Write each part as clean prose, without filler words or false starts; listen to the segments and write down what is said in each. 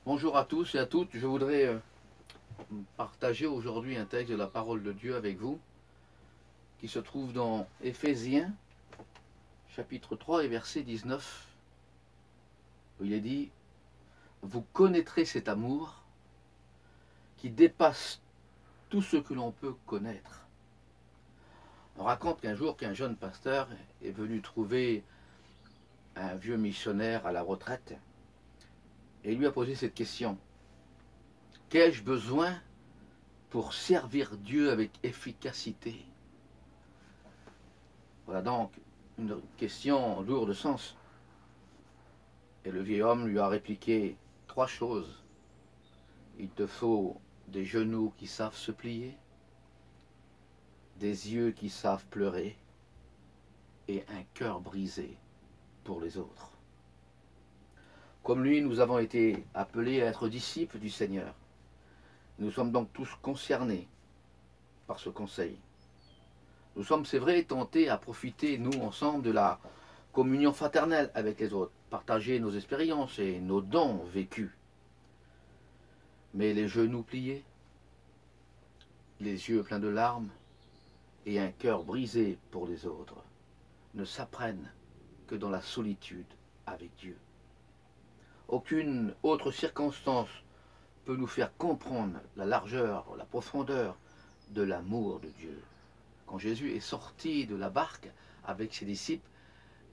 Bonjour à tous et à toutes. Je voudrais partager aujourd'hui un texte de la parole de Dieu avec vous qui se trouve dans Éphésiens chapitre 3 et verset 19 où il est dit: vous connaîtrez cet amour qui dépasse tout ce que l'on peut connaître. On raconte qu'un jour qu'un jeune pasteur est venu trouver un vieux missionnaire à la retraite et lui a posé cette question: qu'ai-je besoin pour servir Dieu avec efficacité? Voilà donc une question lourde de sens. Et le vieil homme lui a répliqué trois choses. Il te faut des genoux qui savent se plier, des yeux qui savent pleurer et un cœur brisé pour les autres. Comme lui, nous avons été appelés à être disciples du Seigneur. Nous sommes donc tous concernés par ce conseil. Nous sommes, c'est vrai, tentés à profiter, nous, ensemble, de la communion fraternelle avec les autres, partager nos expériences et nos dons vécus. Mais les genoux pliés, les yeux pleins de larmes et un cœur brisé pour les autres ne s'apprennent que dans la solitude avec Dieu. Aucune autre circonstance peut nous faire comprendre la largeur, la profondeur de l'amour de Dieu. Quand Jésus est sorti de la barque avec ses disciples,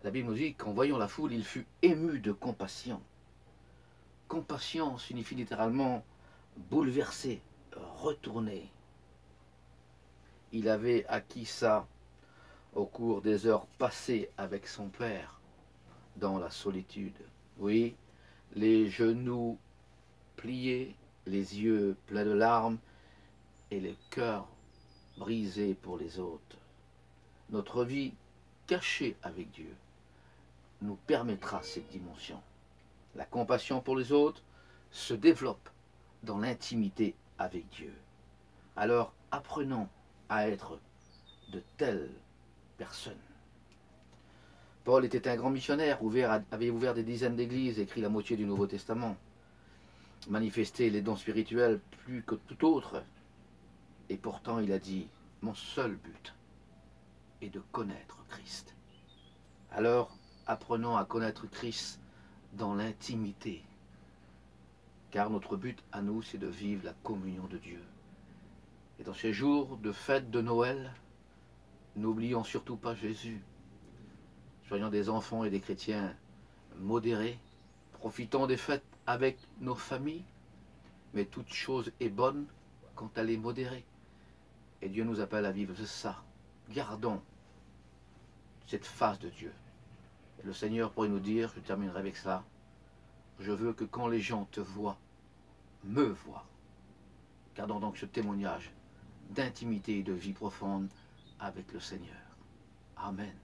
la Bible nous dit qu'en voyant la foule, il fut ému de compassion. Compassion signifie littéralement bouleversé, retourné. Il avait acquis ça au cours des heures passées avec son Père dans la solitude. Oui, les genoux pliés, les yeux pleins de larmes et le cœur brisé pour les autres. Notre vie cachée avec Dieu nous permettra cette dimension. La compassion pour les autres se développe dans l'intimité avec Dieu. Alors apprenons à être de telles personnes. Paul était un grand missionnaire, avait ouvert des dizaines d'églises, écrit la moitié du Nouveau Testament, manifesté les dons spirituels plus que tout autre. Et pourtant il a dit: mon seul but est de connaître Christ. Alors apprenons à connaître Christ dans l'intimité, car notre but à nous, c'est de vivre la communion de Dieu. Et dans ces jours de fête de Noël, n'oublions surtout pas Jésus. Soyons des enfants et des chrétiens modérés, profitons des fêtes avec nos familles, mais toute chose est bonne quand elle est modérée. Et Dieu nous appelle à vivre ça. Gardons cette face de Dieu. Et le Seigneur pourrait nous dire, je terminerai avec ça: je veux que quand les gens te voient, me voient. Gardons donc ce témoignage d'intimité et de vie profonde avec le Seigneur. Amen.